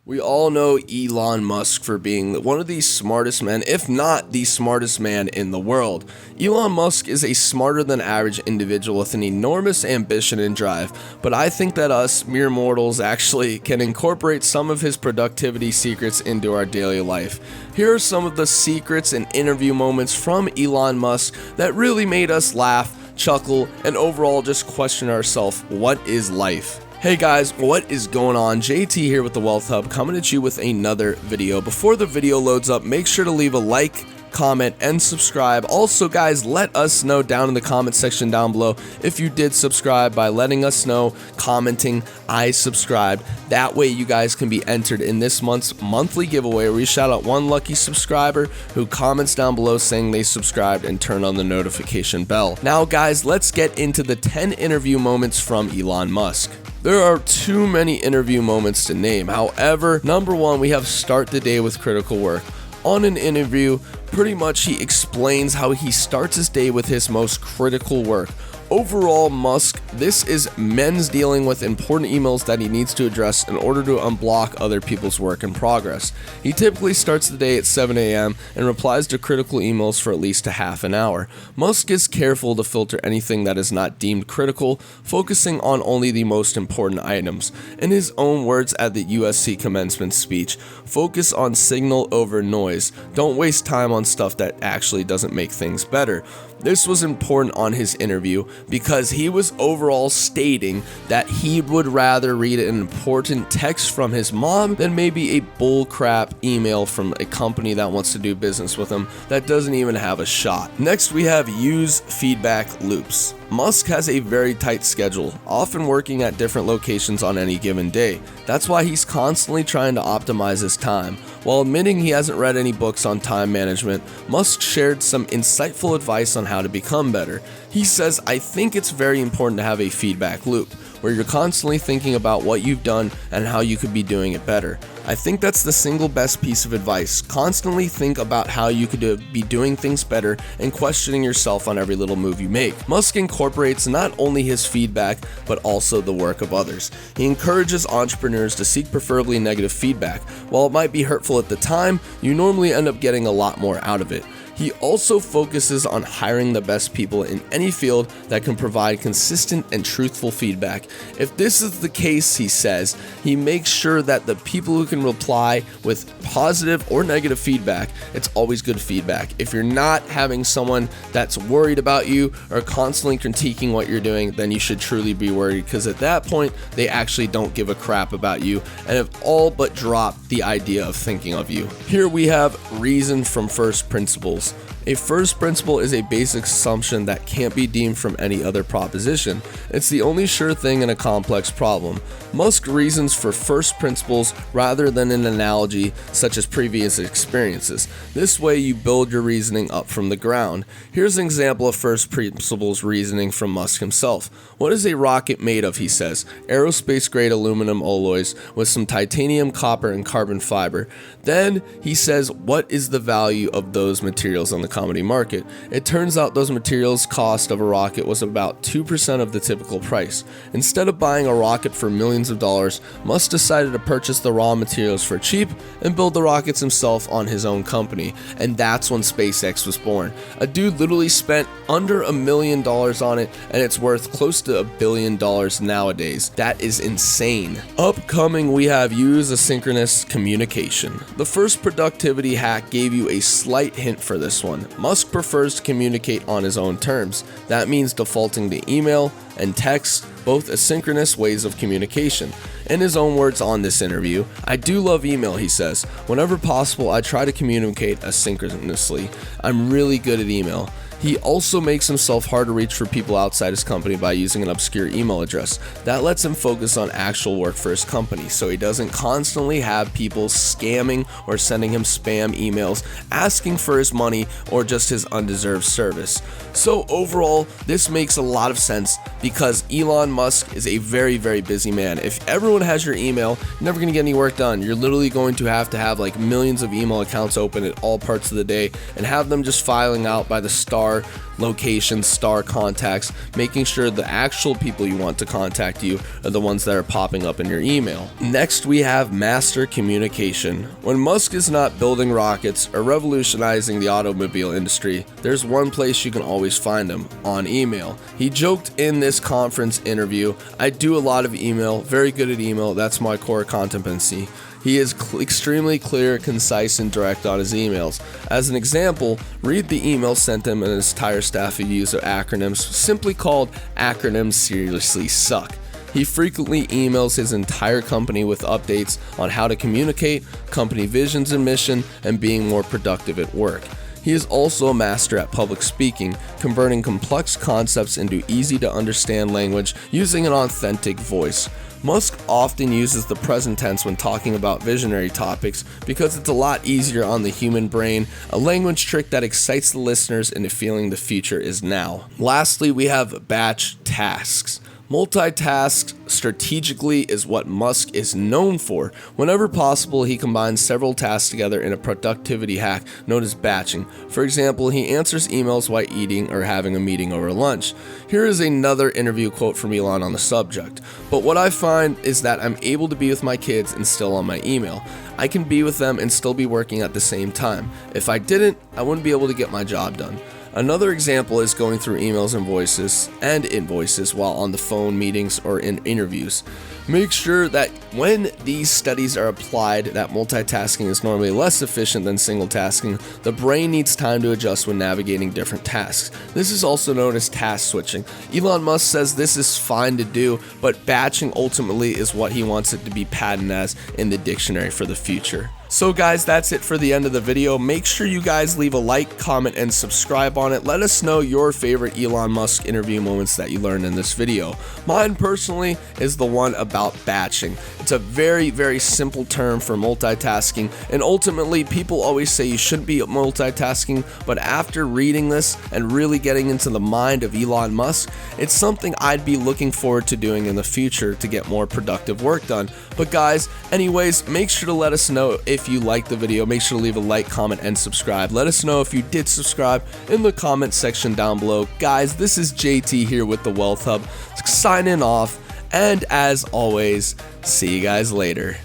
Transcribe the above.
We all know Elon Musk for being one of the smartest men, if not the smartest man in the world. Elon Musk is a smarter than average individual with an enormous ambition and drive, but I think that us mere mortals actually can incorporate some of his productivity secrets into our daily life. Here are some of the secrets and interview moments from Elon Musk that really made us laugh, chuckle, and overall just question ourselves, what is life? Hey guys, what is going on? JT here with the Wealth Hub, coming at you with another video. Before the video loads up, make sure to leave a like, comment, and subscribe. Also guys, let us know down in the comment section down below if you did subscribe by letting us know, commenting, I subscribed. That way you guys can be entered in this month's monthly giveaway where we shout out one lucky subscriber who comments down below saying they subscribed and turn on the notification bell. Now guys, let's get into the 10 interview moments from Elon Musk. There are too many interview moments to name. However, number one, we have start the day with critical work. On an interview, pretty much he explains how he starts his day with his most critical work. Overall, Musk, this is men's dealing with important emails that he needs to address in order to unblock other people's work in progress. He typically starts the day at 7 a.m. and replies to critical emails for at least a half an hour. Musk is careful to filter anything that is not deemed critical, focusing on only the most important items. In his own words at the USC commencement speech, focus on signal over noise. Don't waste time on stuff that actually doesn't make things better. This was important on his interview because he was overall stating that he would rather read an important text from his mom than maybe a bullcrap email from a company that wants to do business with him that doesn't even have a shot. Next, we have use feedback loops. Musk has a very tight schedule, often working at different locations on any given day. That's why he's constantly trying to optimize his time. While admitting he hasn't read any books on time management, Musk shared some insightful advice on how to become better. He says, I think it's very important to have a feedback loop, where you're constantly thinking about what you've done and how you could be doing it better. I think that's the single best piece of advice. Constantly think about how you could be doing things better and questioning yourself on every little move you make. Musk incorporates not only his feedback, but also the work of others. He encourages entrepreneurs to seek preferably negative feedback. While it might be hurtful at the time, you normally end up getting a lot more out of it. He also focuses on hiring the best people in any field that can provide consistent and truthful feedback. If this is the case, he says, he makes sure that the people who can reply with positive or negative feedback, it's always good feedback. If you're not having someone that's worried about you or constantly critiquing what you're doing, then you should truly be worried, because at that point, they actually don't give a crap about you and have all but dropped the idea of thinking of you. Here we have reason from first principles. A first principle is a basic assumption that can't be deemed from any other proposition. It's the only sure thing in a complex problem. Musk reasons for first principles rather than an analogy such as previous experiences. This way you build your reasoning up from the ground. Here's an example of first principles reasoning from Musk himself. What is a rocket made of, he says? Aerospace grade aluminum alloys with some titanium, copper, and carbon fiber. Then he says, what is the value of those materials on the commodity market? It turns out those materials cost of a rocket was about 2% of the typical price. Instead of buying a rocket for millions of dollars, Musk decided to purchase the raw materials for cheap and build the rockets himself on his own company. And that's when SpaceX was born. A dude literally spent under $1 million on it, and it's worth close to $1 billion nowadays. That is insane. Upcoming, we have use asynchronous communication. The first productivity hack gave you a slight hint for this one. Musk prefers to communicate on his own terms. That means defaulting to email and text, both asynchronous ways of communication. In his own words on this interview, I do love email, he says. Whenever possible, I try to communicate asynchronously. I'm really good at email. He also makes himself hard to reach for people outside his company by using an obscure email address. That lets him focus on actual work for his company, so he doesn't constantly have people scamming or sending him spam emails, asking for his money, or just his undeserved service. So overall, this makes a lot of sense because Elon Musk is a very, very busy man. If everyone has your email, you're never going to get any work done. You're literally going to have like millions of email accounts open at all parts of the day and have them just filing out by the star locations, star contacts, making sure the actual people you want to contact you are the ones that are popping up in your email. Next, we have master communication. When Musk is not building rockets or revolutionizing the automobile industry, there's one place you can always find him: on email. He joked in this conference interview, "I do a lot of email, very good at email, that's my core competency." He is extremely clear, concise, and direct on his emails. As an example, read the email sent him and his entire staff who use acronyms, simply called "Acronyms Seriously Suck." He frequently emails his entire company with updates on how to communicate, company visions and mission, and being more productive at work. He is also a master at public speaking, converting complex concepts into easy to understand language using an authentic voice. Musk often uses the present tense when talking about visionary topics because it's a lot easier on the human brain, a language trick that excites the listeners into feeling the future is now. Lastly, we have batch tasks. Multitask strategically is what Musk is known for. Whenever possible, he combines several tasks together in a productivity hack known as batching. For example, he answers emails while eating or having a meeting over lunch. Here is another interview quote from Elon on the subject. "But what I find is that I'm able to be with my kids and still on my email. I can be with them and still be working at the same time. If I didn't, I wouldn't be able to get my job done." Another example is going through emails and invoices while on the phone, meetings, or in interviews. Make sure that when these studies are applied that multitasking is normally less efficient than single tasking, the brain needs time to adjust when navigating different tasks. This is also known as task switching. Elon Musk says this is fine to do, but batching ultimately is what he wants it to be patented as in the dictionary for the future. So guys, that's it for the end of the video. Make sure you guys leave a like, comment, and subscribe on it. Let us know your favorite Elon Musk interview moments that you learned in this video. Mine personally is the one about batching. It's a very, very simple term for multitasking, and ultimately people always say you shouldn't be multitasking, but after reading this and really getting into the mind of Elon Musk, it's something I'd be looking forward to doing in the future to get more productive work done. But guys, anyways, make sure to let us know if you liked the video. Make sure to leave a like, comment, and subscribe. Let us know if you did subscribe in the comment section down below. Guys, this is JT here with the Wealth Hub, signing off, and as always, see you guys later.